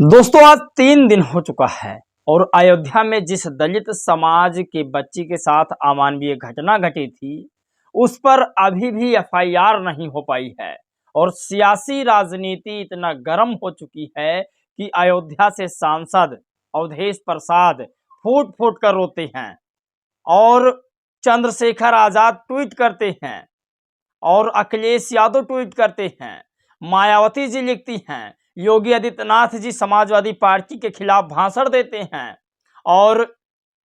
दोस्तों आज 3 दिन हो चुका है और अयोध्या में जिस दलित समाज के बच्ची के साथ अमानवीय घटना घटी थी उस पर अभी भी एफआईआर नहीं हो पाई है और सियासी राजनीति इतना गर्म हो चुकी है कि अयोध्या से सांसद अवधेश प्रसाद फूट फूट कर रोते हैं और चंद्रशेखर आजाद ट्वीट करते हैं और अखिलेश यादव ट्वीट करते हैं, मायावती जी लिखती हैं, योगी आदित्यनाथ जी समाजवादी पार्टी के खिलाफ भाषण देते हैं और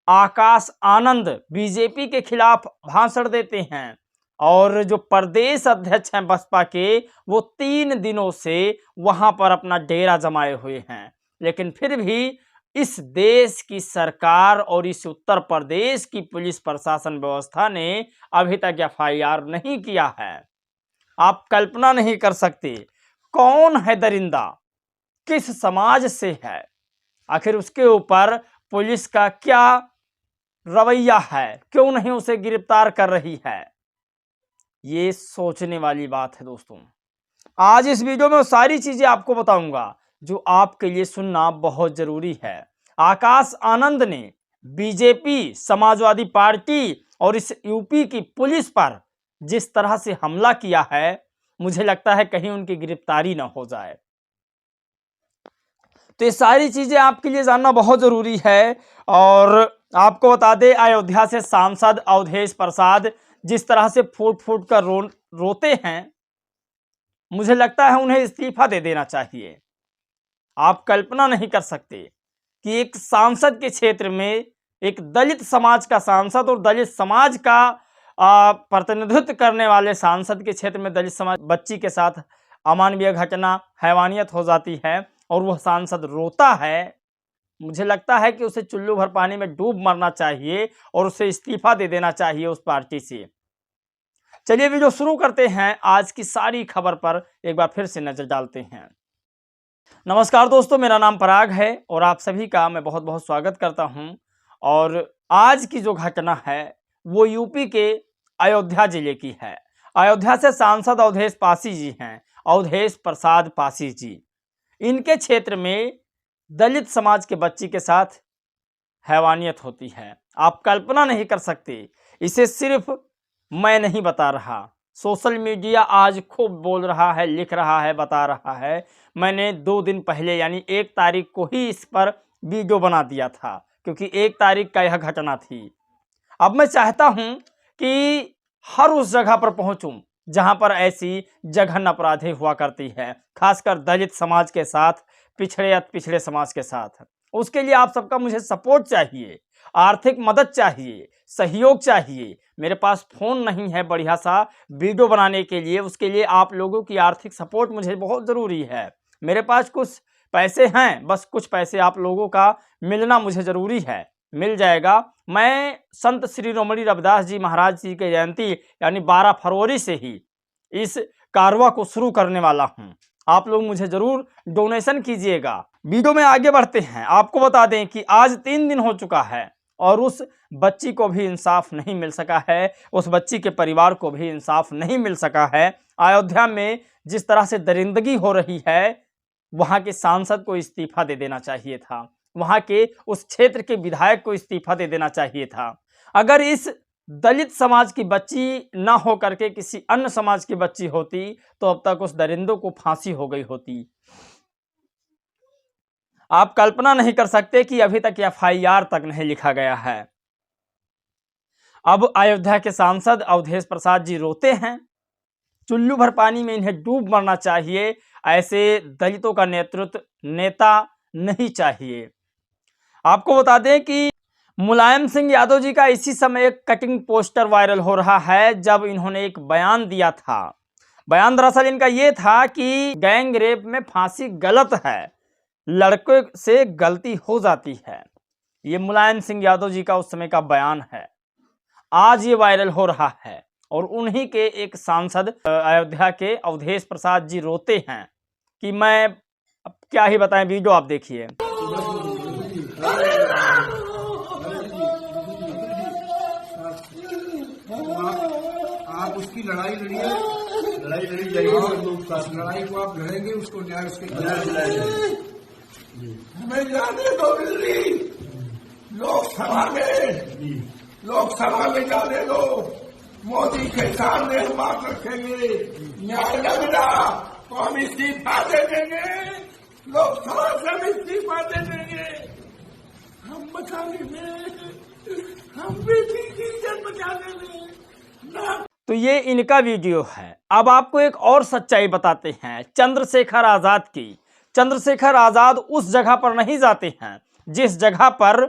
आकाश आनंद बीजेपी के खिलाफ भाषण देते हैं और जो प्रदेश अध्यक्ष हैं बसपा के वो 3 दिनों से वहां पर अपना डेरा जमाए हुए हैं। लेकिन फिर भी इस देश की सरकार और इस उत्तर प्रदेश की पुलिस प्रशासन व्यवस्था ने अभी तक एफआईआर नहीं किया है। आप कल्पना नहीं कर सकते कौन है दरिंदा, किस समाज से है, आखिर उसके ऊपर पुलिस का क्या रवैया है, क्यों नहीं उसे गिरफ्तार कर रही है। ये सोचने वाली बात है दोस्तों। आज इस वीडियो में सारी चीजें आपको बताऊंगा जो आपके लिए सुनना बहुत जरूरी है। आकाश आनंद ने बीजेपी, समाजवादी पार्टी और इस यूपी की पुलिस पर जिस तरह से हमला किया है, मुझे लगता है कहीं उनकी गिरफ्तारी ना हो जाए। तो ये सारी चीजें आपके लिए जानना बहुत जरूरी है। और आपको बता दें, अयोध्या से सांसद अवधेश प्रसाद जिस तरह से फूट फूट कर रोते हैं, मुझे लगता है उन्हें इस्तीफा दे देना चाहिए। आप कल्पना नहीं कर सकते कि एक सांसद के क्षेत्र में, एक दलित समाज का सांसद और दलित समाज का प्रतिनिधित्व करने वाले सांसद के क्षेत्र में दलित समाज बच्ची के साथ अमानवीय घटना, हैवानियत हो जाती है और वह सांसद रोता है। मुझे लगता है कि उसे चुल्लू भर पानी में डूब मरना चाहिए और उसे इस्तीफा दे देना चाहिए उस पार्टी से। चलिए वीडियो शुरू करते हैं। आज की सारी खबर पर एक बार फिर से नजर डालते हैं। नमस्कार दोस्तों, मेरा नाम पराग है और आप सभी का मैं बहुत बहुत स्वागत करता हूं। और आज की जो घटना है वो यूपी के अयोध्या जिले की है। अयोध्या से सांसद अवधेश पासी जी हैं, अवधेश प्रसाद पासी जी। इनके क्षेत्र में दलित समाज के बच्ची के साथ हैवानियत होती है। आप कल्पना नहीं कर सकते। इसे सिर्फ मैं नहीं बता रहा, सोशल मीडिया आज खूब बोल रहा है, लिख रहा है, बता रहा है। मैंने 2 दिन पहले यानी 1 तारीख को ही इस पर वीडियो बना दिया था, क्योंकि 1 तारीख का यह घटना थी। अब मैं चाहता हूं कि हर उस जगह पर पहुंचूं जहां पर ऐसी जघन्य अपराधें हुआ करती है, खासकर दलित समाज के साथ, पिछड़े समाज के साथ। उसके लिए आप सबका मुझे सपोर्ट चाहिए, आर्थिक मदद चाहिए, सहयोग चाहिए। मेरे पास फोन नहीं है बढ़िया सा वीडियो बनाने के लिए, उसके लिए आप लोगों की आर्थिक सपोर्ट मुझे बहुत ज़रूरी है। मेरे पास कुछ पैसे हैं, बस कुछ पैसे आप लोगों का मिलना मुझे ज़रूरी है, मिल जाएगा। मैं संत श्री रोमड़ी रविदास जी महाराज जी की जयंती यानी 12 फरवरी से ही इस कारवा को शुरू करने वाला हूं। आप लोग मुझे जरूर डोनेशन कीजिएगा। वीडियो में आगे बढ़ते हैं। आपको बता दें कि आज 3 दिन हो चुका है और उस बच्ची को भी इंसाफ नहीं मिल सका है, उस बच्ची के परिवार को भी इंसाफ नहीं मिल सका है। अयोध्या में जिस तरह से दरिंदगी हो रही है, वहां के सांसद को इस्तीफा दे देना चाहिए था, वहां के उस क्षेत्र के विधायक को इस्तीफा दे देना चाहिए था। अगर इस दलित समाज की बच्ची ना हो करके किसी अन्य समाज की बच्ची होती तो अब तक उस दरिंदों को फांसी हो गई होती। आप कल्पना नहीं कर सकते कि अभी तक एफआईआर तक नहीं लिखा गया है। अब अयोध्या के सांसद अवधेश प्रसाद जी रोते हैं, चुल्लू भर पानी में इन्हें डूब मरना चाहिए। ऐसे दलितों का नेता नहीं चाहिए। आपको बता दें कि मुलायम सिंह यादव जी का इसी समय एक कटिंग पोस्टर वायरल हो रहा है, जब इन्होंने एक बयान दिया था। बयान दरअसल इनका ये था कि गैंग रेप में फांसी गलत है, लड़के से गलती हो जाती है। ये मुलायम सिंह यादव जी का उस समय का बयान है। आज ये वायरल हो रहा है और उन्हीं के एक सांसद अयोध्या के अवधेश प्रसाद जी रोते हैं कि मैं अब क्या ही बताएं। वीडियो आप देखिए। आप उसकी लड़ाई लड़िए, लड़ाई लड़ी जाएगी। लड़ाई को आप लड़ेंगे, उसको न्याय उसके हमें जाने दो दिल्ली, लोकसभा में जाने दो। मोदी के सामने हम बात रखेंगे, न्याय न मिला तो हम इस्तीफा दे देंगे, लोकसभा से हम इस्तीफा दे देंगे। हम बचाने में, हम बेटी की इज्जत बचाने में ना। तो ये इनका वीडियो है। अब आपको एक और सच्चाई बताते हैं चंद्रशेखर आजाद की। चंद्रशेखर आजाद उस जगह पर नहीं जाते हैं जिस जगह पर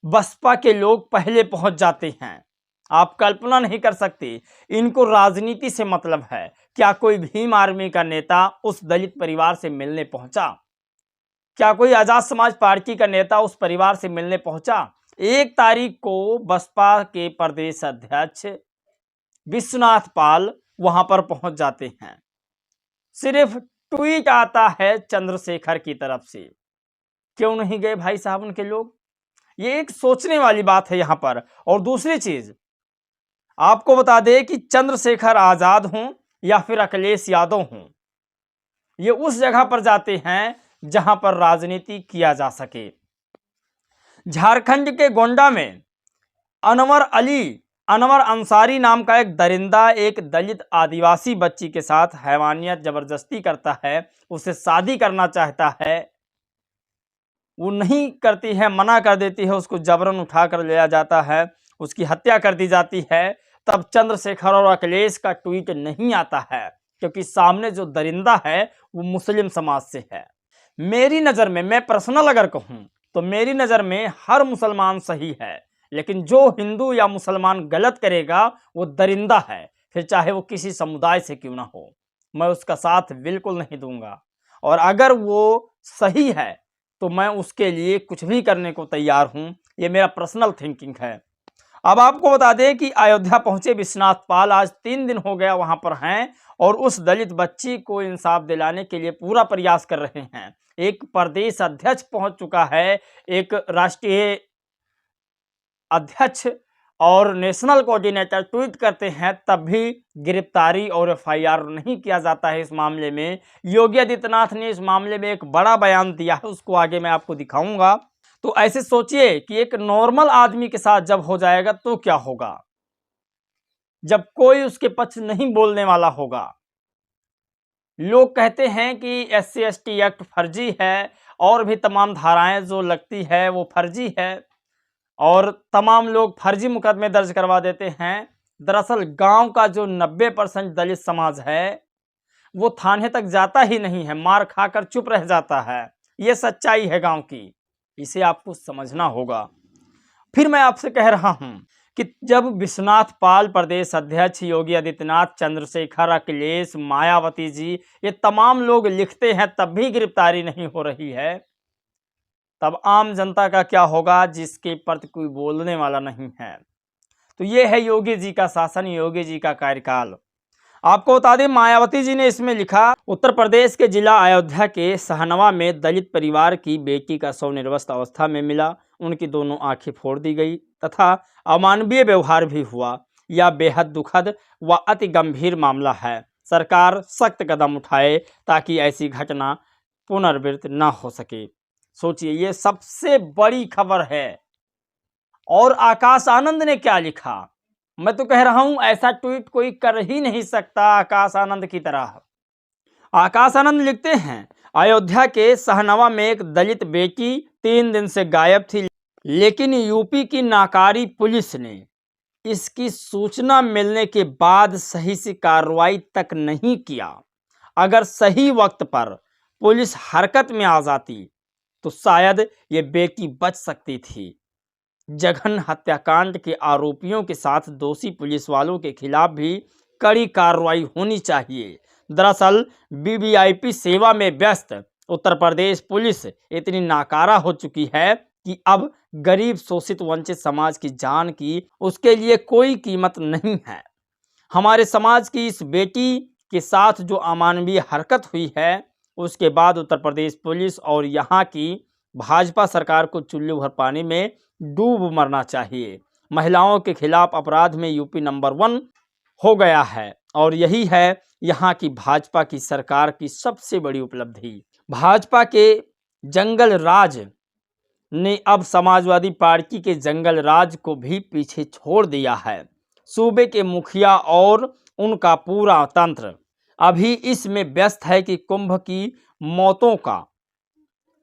बसपा के लोग पहले पहुंच जाते हैं। आप कल्पना नहीं कर सकते, इनको राजनीति से मतलब है। क्या कोई भीम आर्मी का नेता उस दलित परिवार से मिलने पहुंचा? क्या कोई आजाद समाज पार्टी का नेता उस परिवार से मिलने पहुंचा? 1 तारीख को बसपा के प्रदेश अध्यक्ष विश्वनाथ पाल वहां पर पहुंच जाते हैं। सिर्फ ट्वीट आता है चंद्रशेखर की तरफ से। क्यों नहीं गए भाई साहब उनके लोग? ये एक सोचने वाली बात है यहां पर। और दूसरी चीज आपको बता दें कि चंद्रशेखर आजाद हों या फिर अखिलेश यादव हों, ये उस जगह पर जाते हैं जहां पर राजनीति किया जा सके। झारखंड के गोंडा में अनवर अंसारी नाम का एक दरिंदा एक दलित आदिवासी बच्ची के साथ हैवानियत जबरदस्ती करता है, उसे शादी करना चाहता है। वो नहीं करती है, मना कर देती है, उसको जबरन उठा कर लिया जाता है, उसकी हत्या कर दी जाती है। तब चंद्रशेखर और अखिलेश का ट्वीट नहीं आता है, क्योंकि सामने जो दरिंदा है वो मुस्लिम समाज से है। मेरी नज़र में, मैं पर्सनल अगर कहूँ तो मेरी नज़र में हर मुसलमान सही है, लेकिन जो हिंदू या मुसलमान गलत करेगा वो दरिंदा है, फिर चाहे वो किसी समुदाय से क्यों ना हो। मैं उसका साथ बिल्कुल नहीं दूंगा, और अगर वो सही है तो मैं उसके लिए कुछ भी करने को तैयार हूं। ये मेरा पर्सनल थिंकिंग है। अब आपको बता दें कि अयोध्या पहुंचे विश्वनाथ पाल आज 3 दिन हो गया वहां पर हैं, और उस दलित बच्ची को इंसाफ दिलाने के लिए पूरा प्रयास कर रहे हैं। एक प्रदेश अध्यक्ष पहुंच चुका है, एक राष्ट्रीय अध्यक्ष और नेशनल कोऑर्डिनेटर ट्वीट करते हैं, तब भी गिरफ्तारी और एफआईआर नहीं किया जाता है इस मामले में। योगी आदित्यनाथ ने इस मामले में एक बड़ा बयान दिया है, उसको आगे मैं आपको दिखाऊंगा। तो ऐसे सोचिए कि एक नॉर्मल आदमी के साथ जब हो जाएगा तो क्या होगा, जब कोई उसके पक्ष नहीं बोलने वाला होगा। लोग कहते हैं कि SC/ST एक्ट फर्जी है, और भी तमाम धाराएं जो लगती है वो फर्जी है, और तमाम लोग फर्जी मुकदमे दर्ज करवा देते हैं। दरअसल गांव का जो 90% दलित समाज है वो थाने तक जाता ही नहीं है, मार खाकर चुप रह जाता है। ये सच्चाई है गांव की, इसे आपको समझना होगा। फिर मैं आपसे कह रहा हूं कि जब विश्वनाथ पाल प्रदेश अध्यक्ष, योगी आदित्यनाथ, चंद्रशेखर, अखिलेश, मायावती जी, ये तमाम लोग लिखते हैं तब भी गिरफ्तारी नहीं हो रही है, तब आम जनता का क्या होगा जिसके प्रति कोई बोलने वाला नहीं है। तो ये है योगी जी का शासन, योगी जी का कार्यकाल। आपको बता दें मायावती जी ने इसमें लिखा, उत्तर प्रदेश के जिला अयोध्या के सहनवा में दलित परिवार की बेटी का शव निर्वस्त्र अवस्था में मिला। उनकी दोनों आंखें फोड़ दी गई तथा अमानवीय व्यवहार भी हुआ। यह बेहद दुखद व अति गंभीर मामला है। सरकार सख्त कदम उठाए ताकि ऐसी घटना पुनरावृत्ति न हो सके। सोचिए, ये सबसे बड़ी खबर है। और आकाश आनंद ने क्या लिखा, मैं तो कह रहा हूं ऐसा ट्वीट कोई कर ही नहीं सकता आकाश आनंद की तरह। आकाश आनंद लिखते हैं, अयोध्या के सहनवा में एक दलित बेटी 3 दिन से गायब थी, लेकिन यूपी की नाकारी पुलिस ने इसकी सूचना मिलने के बाद सही से कार्रवाई तक नहीं किया। अगर सही वक्त पर पुलिस हरकत में आ जाती तो शायद ये बेटी बच सकती थी। जघन्य हत्याकांड के आरोपियों के साथ दोषी पुलिस वालों के खिलाफ भी कड़ी कार्रवाई होनी चाहिए। दरअसल वीवीआईपी सेवा में व्यस्त उत्तर प्रदेश पुलिस इतनी नाकारा हो चुकी है कि अब गरीब, शोषित, वंचित समाज की जान की उसके लिए कोई कीमत नहीं है। हमारे समाज की इस बेटी के साथ जो अमानवीय हरकत हुई है, उसके बाद उत्तर प्रदेश पुलिस और यहाँ की भाजपा सरकार को चुल्लू भर पानी में डूब मरना चाहिए। महिलाओं के खिलाफ अपराध में यूपी नंबर 1 हो गया है, और यही है यहाँ की भाजपा की सरकार की सबसे बड़ी उपलब्धि। भाजपा के जंगल राज ने अब समाजवादी पार्टी के जंगल राज को भी पीछे छोड़ दिया है। सूबे के मुखिया और उनका पूरा तंत्र अभी इसमें व्यस्त है कि कुंभ की मौतों का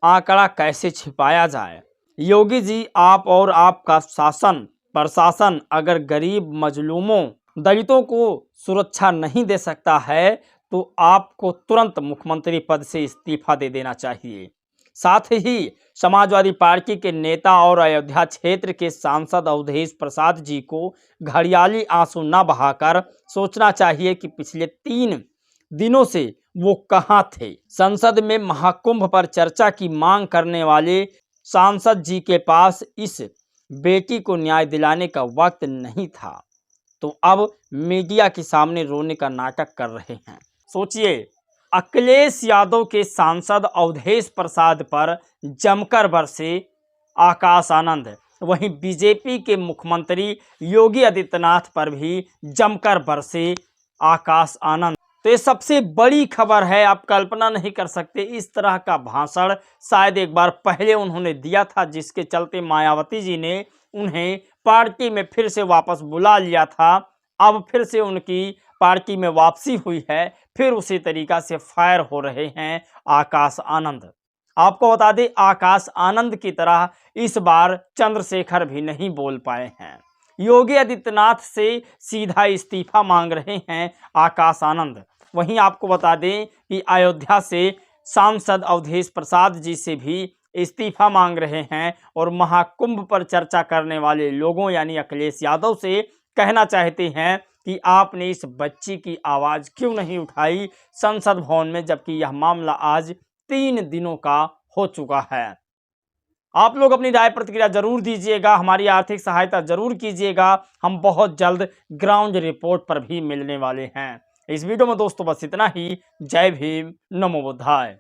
आंकड़ा कैसे छिपाया जाए। योगी जी, आप और आपका शासन प्रशासन अगर गरीब, मजलूमों, दलितों को सुरक्षा नहीं दे सकता है तो आपको तुरंत मुख्यमंत्री पद से इस्तीफा दे देना चाहिए। साथ ही समाजवादी पार्टी के नेता और अयोध्या क्षेत्र के सांसद अवधेश प्रसाद जी को घड़ियाली आंसू न बहाकर सोचना चाहिए कि पिछले 3 दिनों से वो कहां थे। संसद में महाकुंभ पर चर्चा की मांग करने वाले सांसद जी के पास इस बेटी को न्याय दिलाने का वक्त नहीं था, तो अब मीडिया के सामने रोने का नाटक कर रहे हैं। सोचिए, अखिलेश यादव के सांसद अवधेश प्रसाद पर जमकर बरसे आकाश आनंद, वहीं बीजेपी के मुख्यमंत्री योगी आदित्यनाथ पर भी जमकर बरसे आकाश आनंद। तो ये सबसे बड़ी खबर है। आप कल्पना नहीं कर सकते, इस तरह का भाषण शायद एक बार पहले उन्होंने दिया था, जिसके चलते मायावती जी ने उन्हें पार्टी में फिर से वापस बुला लिया था। अब फिर से उनकी पार्टी में वापसी हुई है, फिर उसी तरीका से फायर हो रहे हैं आकाश आनंद। आपको बता दें, आकाश आनंद की तरह इस बार चंद्रशेखर भी नहीं बोल पाए हैं। योगी आदित्यनाथ से सीधा इस्तीफा मांग रहे हैं आकाश आनंद। वहीं आपको बता दें कि अयोध्या से सांसद अवधेश प्रसाद जी से भी इस्तीफा मांग रहे हैं और महाकुंभ पर चर्चा करने वाले लोगों यानी अखिलेश यादव से कहना चाहते हैं कि आपने इस बच्ची की आवाज़ क्यों नहीं उठाई संसद भवन में, जबकि यह मामला आज 3 दिनों का हो चुका है। आप लोग अपनी राय प्रतिक्रिया जरूर दीजिएगा, हमारी आर्थिक सहायता जरूर कीजिएगा। हम बहुत जल्द ग्राउंड रिपोर्ट पर भी मिलने वाले हैं। इस वीडियो में दोस्तों बस इतना ही। जय भीम, नमो बुद्धाय।